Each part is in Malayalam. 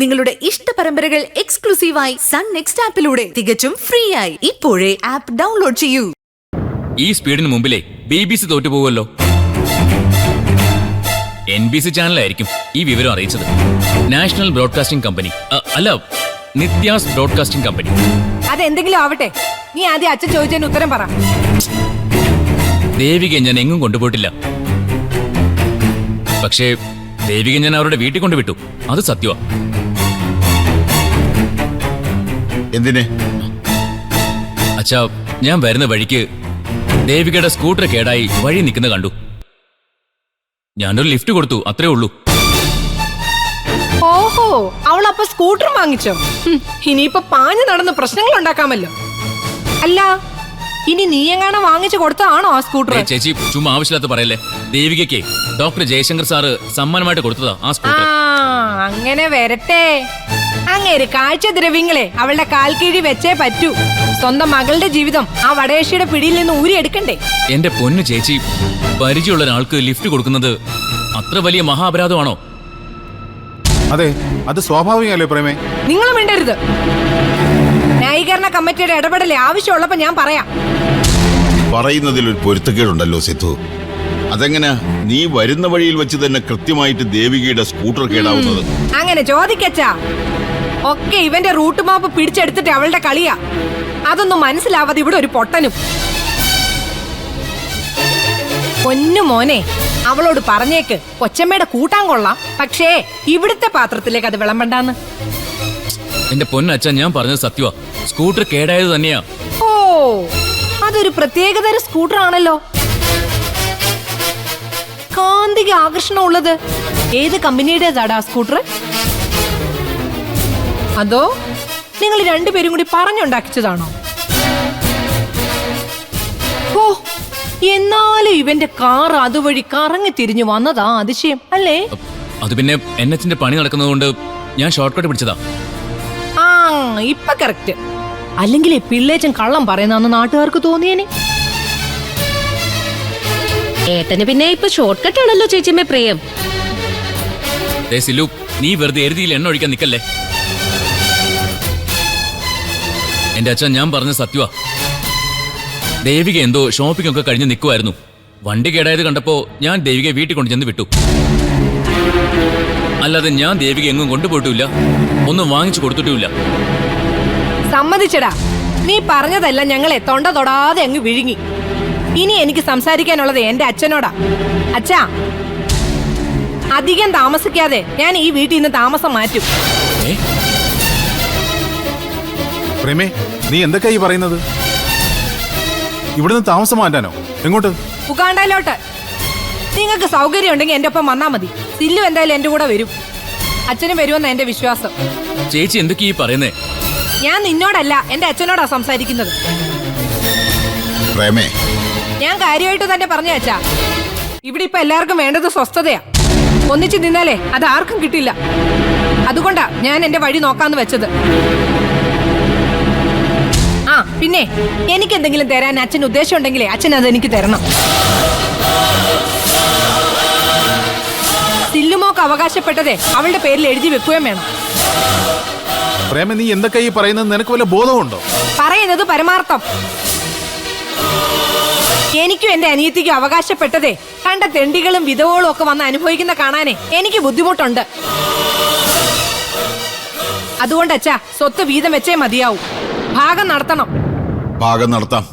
നിങ്ങളുടെ ഇഷ്ട പരമ്പരകൾ എക്സ്ക്ലൂസീവായി സൺ നെക്സ്റ്റ് ആപ്പിലൂടെ തികച്ചും ഫ്രീ ആയി ഇപ്പോഴേ ആപ്പ് ഡൗൺലോഡ് ചെയ്യൂ. ഈ സ്പീഡിന് മുമ്പിലേ BBC തോറ്റുപോകുമല്ലോ. NBC ചാനലായിരിക്കും ഈ വിവരം അറിയിച്ചത്. നാഷണൽ ബ്രോഡ്കാസ്റ്റിംഗ് കമ്പനി അല്ല, നിത്യാസ് ബ്രോഡ്കാസ്റ്റിംഗ് കമ്പനി. അതെന്തെങ്കിലും ആവട്ടെ, നീ ആദ്യം അച്ഛൻ ചോദിച്ചതിന് ഉത്തരം പറ. ദേവികയെ ഞാൻ എങ്ങും കൊണ്ടുപോയിട്ടില്ല. പക്ഷേ ദേവികയെ ഞാൻ അവരുടെ വീട്ടിൽ കൊണ്ടുവിട്ടു, അത് സത്യമാ. എന്തിനെ? അച്ഛാ, ഞാൻ വരുന്ന വഴിക്ക് ദേവികയുടെ സ്കൂട്ടർ കേടായി വഴി നിൽക്കുന്ന കണ്ടു. ഞാനൊരു ലിഫ്റ്റ് കൊടുത്തു, അത്രേ ഉള്ളൂ. ഓഹോ, അവളപ്പൊ സ്കൂട്ടർ വാങ്ങിച്ചോ? ഇനിയിപ്പൊ പാഞ്ഞു നടന്ന് പ്രശ്നങ്ങൾ ഉണ്ടാക്കാമല്ലോ. അല്ല, ഇനി നീ എങ്ങാനും വാങ്ങിച്ചു കൊടുത്തതാണോ ആ സ്കൂട്ടർ? ചേച്ചി ചുമ്മാ ആവശ്യമില്ലാത്ത പറയല്ലേ. ദേവികയ്ക്ക് ഡോക്ടർ ജയശങ്കർ സാറ് സമ്മാനമായിട്ട് കൊടുത്തതാ ആ സ്കൂട്ടർ. അങ്ങനെ വരട്ടെ. അങ്ങേര് കാഴ്ചദ്രവ്യങ്ങളെ അവളുടെ കാൽ കീഴി വെച്ചേ പറ്റൂ. സ്വന്തം മകളുടെ ജീവിതം ആ വടേഷിയുടെ പിടിയിൽ നിന്ന് ഊരിയെടുക്കണ്ടേ? എന്റെ പൊന്നു ചേച്ചി, പരിചയമുള്ള ഒരാൾക്ക് ലിഫ്റ്റ് കൊടുക്കുന്നത് അത്ര വലിയ മഹാപരാധമാണോ? അതെ, അത് സ്വാഭാവികമല്ലേ പ്രേമേ. നിങ്ങൾ മിണ്ടരുത്. ന്യായീകരണ കമ്മിറ്റിയുടെ ഇടപെടലേ ആവശ്യമുള്ളപ്പോ ഞാൻ പറയാം. പറയുന്നതിൽ ഒരു പൊരുത്തക്കേടുണ്ടല്ലോ സിദ്ധു. അതെങ്ങനെ നീ വരുന്ന വഴിയിൽ വെച്ച് തന്നെ കൃത്യമായിട്ട് ദേവികയുടെ സ്കൂട്ടർ കേടാവുന്നത്? അങ്ങനെ ചോദിക്കച്ചാ. ഒക്കെ ഇവന്റെ റൂട്ട് മാപ്പ് പിടിച്ചെടുത്തിട്ട് അവളുടെ കളിയാ. അതൊന്നും മനസ്സിലാവാതെ ഇവിടെ ഒരു പൊട്ടനും. പൊന്നു മോനെ, അവളോട് പറഞ്ഞേക്ക് കൊച്ചമ്മയുടെ കൂട്ടാൻ കൊള്ളാം, പക്ഷേ ഇവിടുത്തെ പാത്രത്തിലേക്ക് അത് വിളമ്പണ്ടാന്ന്. എന്റെ പൊന്നച്ഛൻ, ഞാൻ പറഞ്ഞത് സത്യമാ. സ്കൂട്ടർ കേടായത് തന്നെയാ. ഓ, അതൊരു പ്രത്യേകതരം സ്കൂട്ടർ ആണല്ലോ. കാന്തിക ആകർഷണം ഉള്ളത്. ഏത് കമ്പനിയുടേതാടാ സ്കൂട്ടർ? അതോ നിങ്ങൾ രണ്ടുപേരും കൂടി പറഞ്ഞുണ്ടാക്കിച്ചതാണോ? ഓ, എന്നാലും ഇവന്റെ കാർ അതുവഴി കറങ്ങി തിരിഞ്ഞു വന്നതാ അതിശയം അല്ലേ? അത് പിന്നെ NHന്റെ പണി നടക്കുന്നതുകൊണ്ട് ഞാൻ ഷോർട്ട് കട്ട് പിടിച്ചതാ. ആ, ഇപ്പൊ കറക്റ്റ്. അല്ലെങ്കിൽ ഈ പിള്ളേച്ചൻ കള്ളം പറയുന്ന നാട്ടുകാർക്ക് തോന്നിയേനെ. ഏട്ടന് പിന്നെ ഇപ്പൊ ഷോർട്ട് കട്ട് ആണല്ലോ ചേച്ചിയമ്മ പ്രിയം. സിലു, നീ വെറുതെ എരുതിയിൽ എണ്ണ ഒഴിക്കാൻ നിക്കല്ലേ. എന്റെ അച്ഛൻ, ഞാൻ പറഞ്ഞ സത്യമാ. ദേവിക എന്തോ ഷോപ്പിംഗ് ഒക്കെ കഴിഞ്ഞ് നിൽക്കുമായിരുന്നു. വണ്ടി കേടായത് കണ്ടപ്പോ ഞാൻ ദേവികയെ വീട്ടിൽ കൊണ്ട് ചെന്ന് വിട്ടു. അല്ലാതെ ഞാൻ ദേവിക എങ്ങും കൊണ്ടുപോയിട്ടുമില്ല, ഒന്നും വാങ്ങിച്ചു കൊടുത്തിട്ടുമില്ല. സമ്മതിച്ചടാ, നീ പറഞ്ഞതല്ല ഞങ്ങളെ തൊണ്ട തൊടാതെ അങ്ങ് വിഴുങ്ങി. ഇനി എനിക്ക് സംസാരിക്കാനുള്ളത് എന്റെ അച്ഛനോടാ. അച്ഛാ, അധികം താമസിക്കാതെ ഞാൻ ഈ വീട്ടിൽ നിന്ന് താമസം മാറ്റും. പ്രേമേ, നീ എന്തൊക്കെയാ ഈ പറയുന്നത്? ഇവിടുന്ന് താമസം മാറ്റാനോ? എങ്ങോട്ട്? ഉഗാണ്ടയിലോട്ട്. നിങ്ങൾക്ക് സൗകര്യം ഉണ്ടെങ്കിൽ എന്റെ ഒപ്പം വന്നാ മതി. സില്ലു എന്തായാലും എന്റെ കൂടെ വരും. അച്ഛനും വരുമെന്ന എന്റെ വിശ്വാസം. ചേച്ചി എന്തൊക്കെയാ ഈ പറയുന്നേ? ഞാൻ നിന്നോടല്ല, എന്റെ അച്ഛനോടാ സംസാരിക്കുന്നത്. പ്രേമേ, ഞാൻ കാര്യമായിട്ട് തന്നെ പറഞ്ഞ അച്ഛാ. ഇവിടെ ഇപ്പൊ എല്ലാവർക്കും വേണ്ടത് സ്വസ്ഥതയാ. ഒന്നിച്ചു നിന്നാലേ അത് ആർക്കും കിട്ടില്ല. അതുകൊണ്ടാ ഞാൻ എന്റെ വഴി നോക്കാന്ന് വെച്ചത്. ആ, പിന്നെ എനിക്ക് എന്തെങ്കിലും തരാൻ അച്ഛൻ ഉദ്ദേശം ഉണ്ടെങ്കിലേ അച്ഛൻ അത് എനിക്ക് തരണം. സില്ലുമോക്ക് അവകാശപ്പെട്ടതേ അവളുടെ പേരിൽ എഴുതി വെക്കുകയും വേണം. പ്രേമ, നീ എന്തൊക്കെയാ ഈ പറയുന്നത്? നിനക്ക് വല്ല ബോധമുണ്ടോ? പറയുന്നത് പരമാർത്ഥം. എനിക്കും എന്റെ അനിയത്തിക്കും അവകാശപ്പെട്ടതേ കണ്ട തെണ്ടികളും വിധവകളും ഒക്കെ വന്ന് അനുഭവിക്കുന്ന കാണാനേ എനിക്ക് ബുദ്ധിമുട്ടുണ്ട്. അതുകൊണ്ട് അച്ഛാ, സ്വത്ത് വീതം വെച്ചേ മതിയാവൂ. ഭാഗം നടത്തണം. ഭാഗം നടത്താം.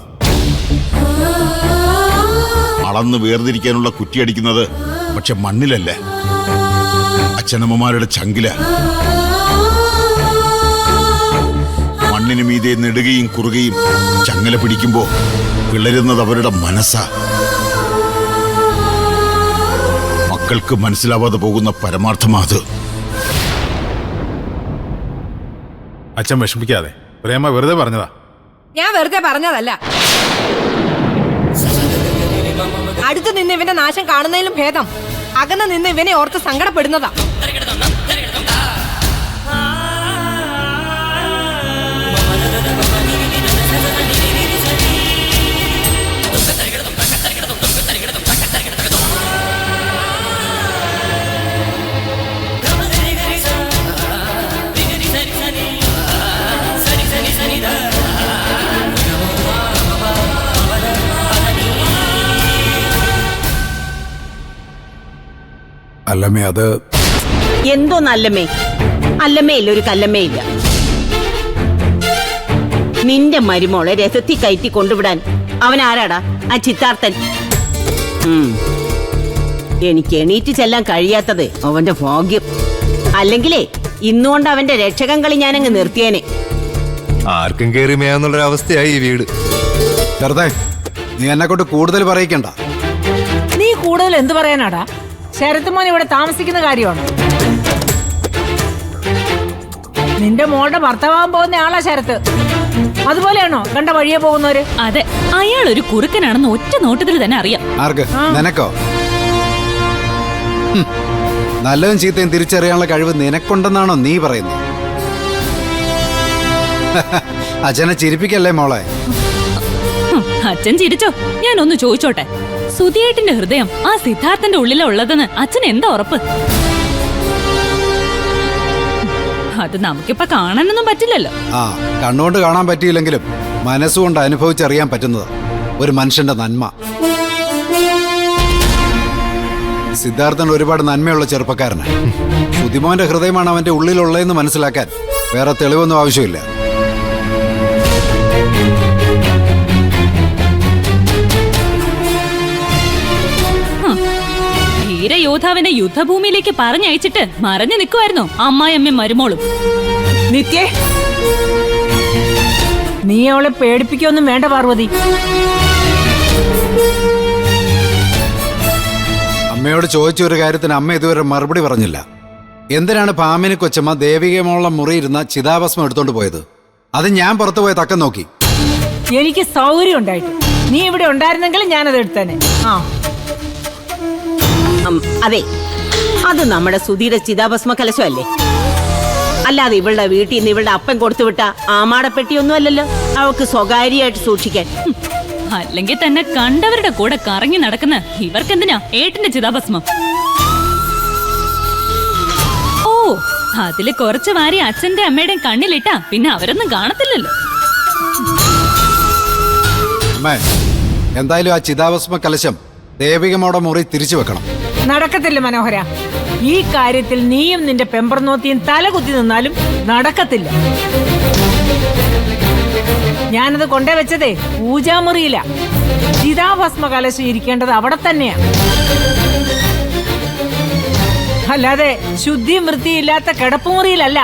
അളന്ന് വേർതിരിക്കാനുള്ള കുറ്റിയടിക്കുന്നത് പക്ഷെ മണ്ണിലല്ലേ, അച്ഛനമ്മമാരുടെ ചങ്കില. മണ്ണിന് മീതെ നെടുകയും കുറുകയും ചങ്ങല പിടിക്കുമ്പോ പിളരുന്നത് അവരുടെ മനസ്സാ. മക്കൾക്ക് മനസ്സിലാവാതെ പോകുന്ന പരമാർത്ഥമാ അത്. അച്ഛൻ വിഷമിക്കാതെ. പ്രേമ വെറുതെ പറഞ്ഞതാ. ഞാൻ വെറുതെ പറഞ്ഞതല്ല. അടുത്ത് നിന്ന് ഇവന്റെ നാശം കാണുന്നതിലും ഭേദം അകന്ന് നിന്ന് ഇവനെ ഓർത്ത് സങ്കടപ്പെടുന്നതാ. അല്ലമ്മേ അത് എന്തോ നല്ലമ്മേ അല്ലമ്മേ ഇല്ല ഒരു കല്ലമ്മേ ഇല്ല. നിന്റെ മരുമോളെ രഥത്തിൽ കയറ്റി കൊണ്ടുവിടാൻ അവൻ ആരാടാ? ആ ചിത്താർത്ഥൻ. എനിക്ക് എണീറ്റ് ചെല്ലാൻ കഴിയാത്തത് അവന്റെ ഭാഗ്യം. അല്ലെങ്കിലേ ഇന്നുകൊണ്ട് അവന്റെ രക്ഷകൻ കളി ഞാനങ്ങ് നിർത്തിയേനെ. ആർക്കും കയറി മേയാന്നുള്ളൊരവസ്ഥയായി ഈ വീട്. ചെറുതേ, നീ എന്നെ കൊണ്ട് കൂടുതൽ പറയിക്കണ്ട. നീ കൂടുതൽ എന്ത് പറയാനാടാ? ശരത് മോൻ ഇവിടെ താമസിക്കുന്ന കാര്യമാണ്. നിന്റെ മോളുടെ ഭർത്താവാൻ പോകുന്ന ആളാ ശരത്ത്. അതുപോലെയാണോ കണ്ട വഴിയെ പോകുന്നവര്? അതെ, അയാൾ ഒരു കുറുക്കനാണെന്ന് ഒറ്റ നോട്ടത്തിൽ തന്നെ അറിയാം. ആർക്ക്? നിനക്കോ? നല്ലതും ചീത്തയും തിരിച്ചറിയാനുള്ള കഴിവ് നിനക്കുണ്ടെന്നാണോ നീ പറയുന്നത്? അച്ഛനെ ചിരിപ്പിക്കല്ലേ മോളെ. അച്ഛൻ ചിരിച്ചോ? ഞാനൊന്ന് ചോദിച്ചോട്ടെ, സുധിയേട്ടന്റെ ഹൃദയം ആ സിദ്ധാർത്ഥന്റെ ഉള്ളിലാ ഉള്ളതെന്ന് അച്ഛൻ എന്താ ഉറപ്പ്? അത് നമുക്കിപ്പൊ കാണാനൊന്നും പറ്റില്ലല്ലോ. ആ, കണ്ണുകൊണ്ട് കാണാൻ പറ്റിയില്ലെങ്കിലും മനസ്സുകൊണ്ട് അനുഭവിച്ചറിയാൻ പറ്റുന്നത് ഒരു മനുഷ്യന്റെ നന്മ. സിദ്ധാർത്ഥൻ ഒരുപാട് നന്മയുള്ള ചെറുപ്പക്കാരനാണ്. സുധിമോന്റെ ഹൃദയമാണ് അവന്റെ ഉള്ളിലുള്ളതെന്ന് മനസ്സിലാക്കാൻ വേറെ തെളിവൊന്നും ആവശ്യമില്ല. ധീരയോദ്ധാവിനെ യുദ്ധഭൂമിയിലേക്ക് പറഞ്ഞയച്ചിട്ട് മറഞ്ഞു നിൽക്കുമായിരുന്നു അമ്മായിയമ്മയും മരുമോളും. നിത്യേ, നീ അവളെ പേടിപ്പിക്കൊന്നും വേണ്ട പാർവതി. അമ്മയോട് ചോദിച്ച ഒരു കാര്യത്തിന് അമ്മ ഇതുവരെ മറുപടി പറഞ്ഞില്ല. എന്തിനാണ് പാമിനി കൊച്ചമ്മ ദേവികമോളം മുറിയിരുന്ന ചിതാഭസ്മം എടുത്തോണ്ട് പോയത്? അത് ഞാൻ പുറത്തു പോയ തക്കം നോക്കി. എനിക്ക് സൗകര്യം ഉണ്ടായിട്ട് നീ ഇവിടെ ഉണ്ടായിരുന്നെങ്കിൽ ഞാനത് എടുത്തേനെ. അതെ, അത് നമ്മുടെ സുധീര ചിതാഭസ്മ കലശമല്ലേ. അല്ലാതെ ഇവളുടെ വീട്ടിൽ നിന്ന് ഇവളുടെ അപ്പൻ കൊടുത്തുവിട്ട ആമാടപ്പെട്ടിയൊന്നും അല്ലല്ലോ അവൾക്ക് സ്വകാര്യമായിട്ട് സൂക്ഷിക്കാൻ. അല്ലെങ്കിൽ തന്നെ കണ്ടവരുടെ കൂടെ കറങ്ങി നടക്കുന്ന ഇവർക്കെന്തിനാ ഏട്ടന്റെ ചിതാഭസ്മം? ഓ, അതില് കുറച്ച് വാരി അച്ഛന്റെ അമ്മയുടെയും കണ്ണിലിട്ടാ പിന്നെ അവരൊന്നും കാണത്തില്ലല്ലോ. അമ്മേ, എന്തായാലും ആ ചിതാഭസ്മ കലശം ദേവികമോടെ മുറി തിരിച്ചു വെക്കണം. നടക്കത്തില്ല മനോഹര. ഈ കാര്യത്തിൽ നീയും നിന്റെ പെമ്പർനോത്തിയും തലകുത്തി നിന്നാലും നടക്കത്തില്ല. ഞാനത് കൊണ്ടേ വെച്ചതേ പൂജാമുറിയില്ല. ചിതാഭസ്മ കലശം ഇരിക്കേണ്ടത് അവിടെ തന്നെയാ. അല്ലാതെ ശുദ്ധിയും വൃത്തിയില്ലാത്ത കിടപ്പുമുറിയിലല്ല.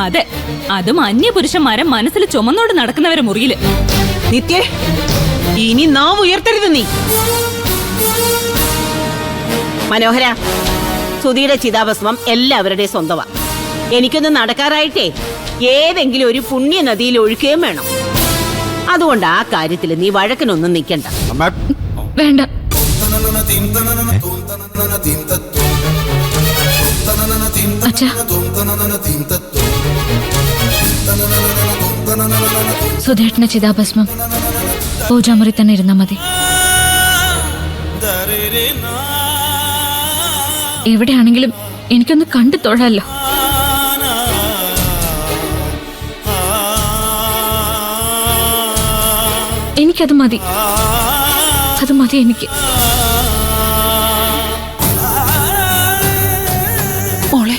അതെ, അതും അന്യപുരുഷന്മാരെ മനസ്സിൽ ചുമന്നോട് നടക്കുന്നവരെ മുറിയില്. നിത്യേ, ഇനി നാം ഉയർത്തരുത് നീ. മനോഹര, സുധീയുടെ ചിതാഭസ്മം എല്ലാവരുടെയും സ്വന്തമാ. എനിക്കൊന്ന് നടക്കാറായിട്ടേ ഏതെങ്കിലും ഒരു പുണ്യ നദിയിൽ ഒഴുക്കുകയും വേണം. അതുകൊണ്ട് ആ കാര്യത്തിൽ നീ വഴക്കിനൊന്നും നിൽക്കണ്ട. വേണ്ട. സുധേട്ടന്റെ ചിതാഭസ്മം പൂജാമുറി തന്നെ ഇരുന്നാ മതി. എവിടെയാണെങ്കിലും എനിക്കൊന്ന് കണ്ടു തൊഴാലോ. എനിക്കത് മതി, അത് മതി എനിക്ക്. മോളെ,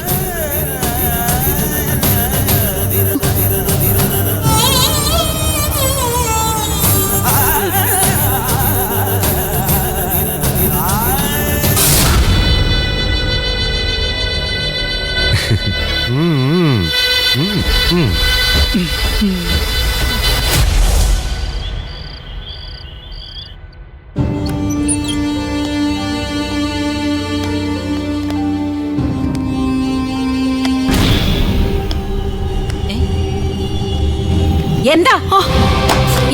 എന്താ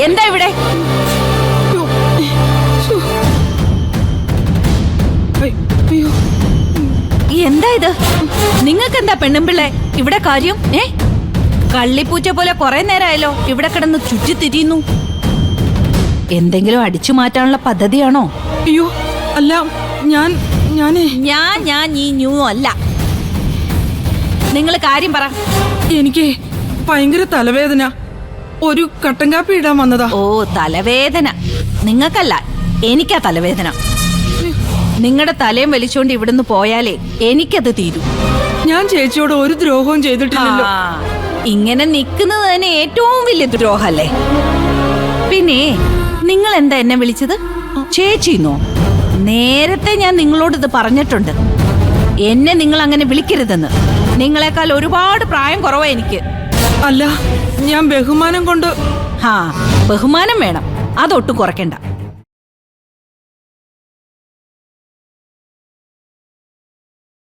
എന്താ ഇവിടെ? എന്താ ഇത്? നിങ്ങൾക്ക് എന്താ പെണ്ണുമ്പിള്ളേ ഇവിടെ കാര്യം? കള്ളിപ്പൂച്ച പോലെ കുറെ നേരമായല്ലോ ഇവിടെ കിടന്ന് ചുറ്റിത്തിരിയുന്നു. എന്തെങ്കിലും അടിച്ചു മാറ്റാനുള്ള പദ്ധതിയാണോ? അയ്യോ അല്ല, ഞാൻ അല്ല. നിങ്ങൾ കാര്യം പറ. എനിക്ക് ഭയങ്കര തലവേദന. ഒരു കട്ടൻ കാപ്പി ഇടാൻ വന്നതാ. ഓ, തലവേദന നിങ്ങൾക്കല്ല, എനിക്കാ തലവേദന. നിങ്ങളുടെ തലയും വലിച്ചോണ്ട് ഇവിടുന്ന് പോയാലേ എനിക്കത് തീരൂ. ഞാൻ ചേച്ചിയോട് ഒരു ദ്രോഹവും ചെയ്തിട്ടില്ലല്ലോ. ആ, ഇങ്ങനെ നിൽക്കുന്നത് തന്നെ ഏറ്റവും വലിയ ദ്രോഹല്ലേ. പിന്നെ നിങ്ങൾ എന്താ എന്നെ വിളിച്ചത്? ചേച്ചിന്നോ? നേരത്തെ ഞാൻ നിങ്ങളോട് ഇത് പറഞ്ഞിട്ടുണ്ട്. എന്നെ നിങ്ങൾ അങ്ങനെ വിളിക്കരുതെന്ന്. നിങ്ങളെക്കാൾ ഒരുപാട് പ്രായം കുറവാ എനിക്ക്. അല്ല, ഞാൻ ബഹുമാനം കൊണ്ട്. ബഹുമാനം വേണം, അതൊട്ടും കുറയ്ക്കണ്ട.